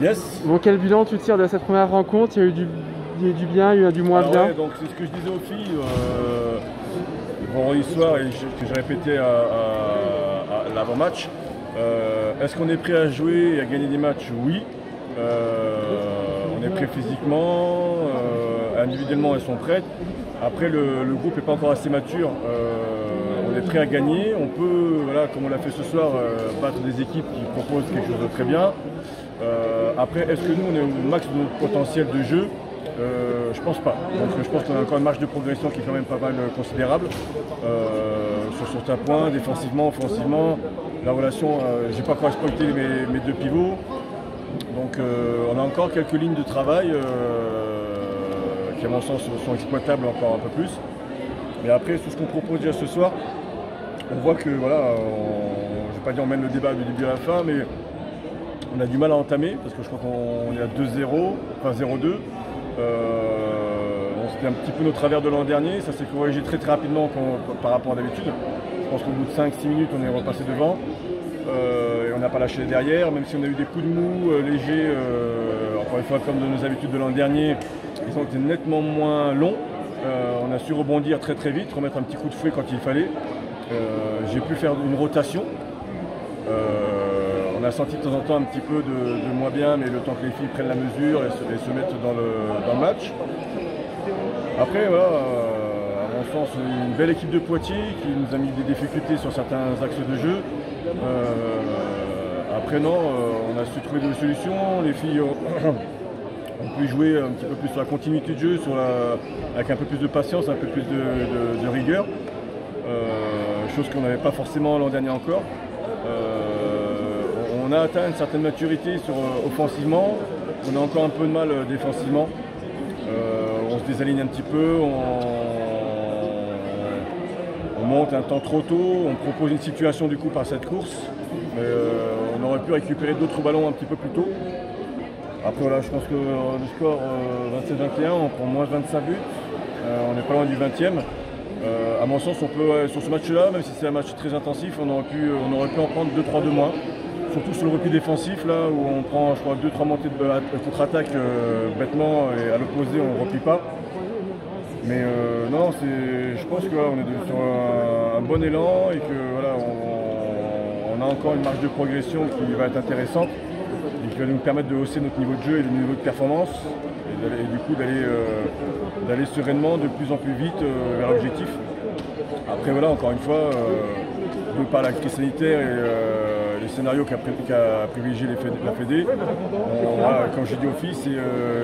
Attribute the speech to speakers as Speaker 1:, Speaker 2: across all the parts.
Speaker 1: Yes.
Speaker 2: Bon, quel bilan tu tires de cette première rencontre? Il y a eu du bien, il y a eu du moins bien.
Speaker 1: Ouais, donc c'est ce que je disais aux filles vendredi soir et que j'ai répété à l'avant-match. Est-ce qu'on est prêt à jouer et à gagner des matchs? Oui. On est prêt physiquement, individuellement elles sont prêtes. Après le groupe n'est pas encore assez mature. On est prêt à gagner. On peut, voilà, comme on l'a fait ce soir, battre des équipes qui proposent quelque chose de très bien. Après, est-ce que nous on est au max de notre potentiel de jeu? Je pense pas. Donc, je pense qu'on a encore une marge de progression qui est quand même pas mal considérable sur certains points, défensivement, offensivement. La relation, j'ai pas encore exploité mes deux pivots. Donc on a encore quelques lignes de travail qui à mon sens sont exploitables encore un peu plus. Mais après, tout ce qu'on propose déjà ce soir, on voit que voilà, je vais pas dire on mène le débat du début à la fin, mais on a du mal à entamer parce que je crois qu'on est à 2-0, enfin 0-2. C'était un petit peu nos travers de l'an dernier, ça s'est corrigé très rapidement par rapport à d'habitude. Je pense qu'au bout de 5-6 minutes, on est repassé devant. Et on n'a pas lâché derrière, même si on a eu des coups de mou légers, encore une fois comme de nos habitudes de l'an dernier, ils ont été nettement moins longs. On a su rebondir très vite, remettre un petit coup de fouet quand il fallait. J'ai pu faire une rotation. On a senti de temps en temps un petit peu de moins bien, mais le temps que les filles prennent la mesure et se mettent dans le match. Après, voilà, à mon sens, une belle équipe de Poitiers qui nous a mis des difficultés sur certains axes de jeu. Après, non, on a su trouver des solutions. Les filles ont pu jouer un petit peu plus sur la continuité de jeu, avec un peu plus de patience, un peu plus de rigueur. Chose qu'on n'avait pas forcément l'an dernier encore. On a atteint une certaine maturité offensivement, on a encore un peu de mal défensivement. On se désaligne un petit peu, on monte un temps trop tôt, on propose une situation du coup par cette course. On aurait pu récupérer d'autres ballons un petit peu plus tôt. Après voilà, je pense que le score 27-21, on prend moins 25 buts, on n'est pas loin du 20e. À mon sens, on peut, sur ce match-là, même si c'est un match très intensif, on aurait pu en prendre 2-3 de moins. Surtout sur le repli défensif, là où on prend, je crois, 2-3 montées de contre-attaque bêtement et à l'opposé, on ne replie pas. Mais non, je pense que on est sur un bon élan et que voilà, on a encore une marge de progression qui va être intéressante et qui va nous permettre de hausser notre niveau de jeu et le niveau de performance et du coup d'aller sereinement de plus en plus vite vers l'objectif. Après voilà, encore une fois, de par la crise sanitaire et les scénarios qu'a privilégié la Fédé, voilà, comme j'ai dit aux filles,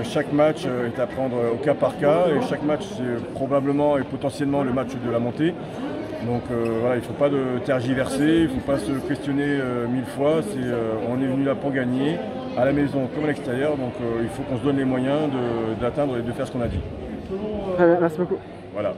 Speaker 1: chaque match est à prendre au cas par cas et chaque match c'est probablement et potentiellement le match de la montée. Donc voilà, il ne faut pas tergiverser, il ne faut pas se questionner 1000 fois. On est venu là pour gagner, à la maison comme à l'extérieur, donc il faut qu'on se donne les moyens d'atteindre et de faire ce qu'on a dit.
Speaker 2: Très bien, merci beaucoup.
Speaker 1: Voilà.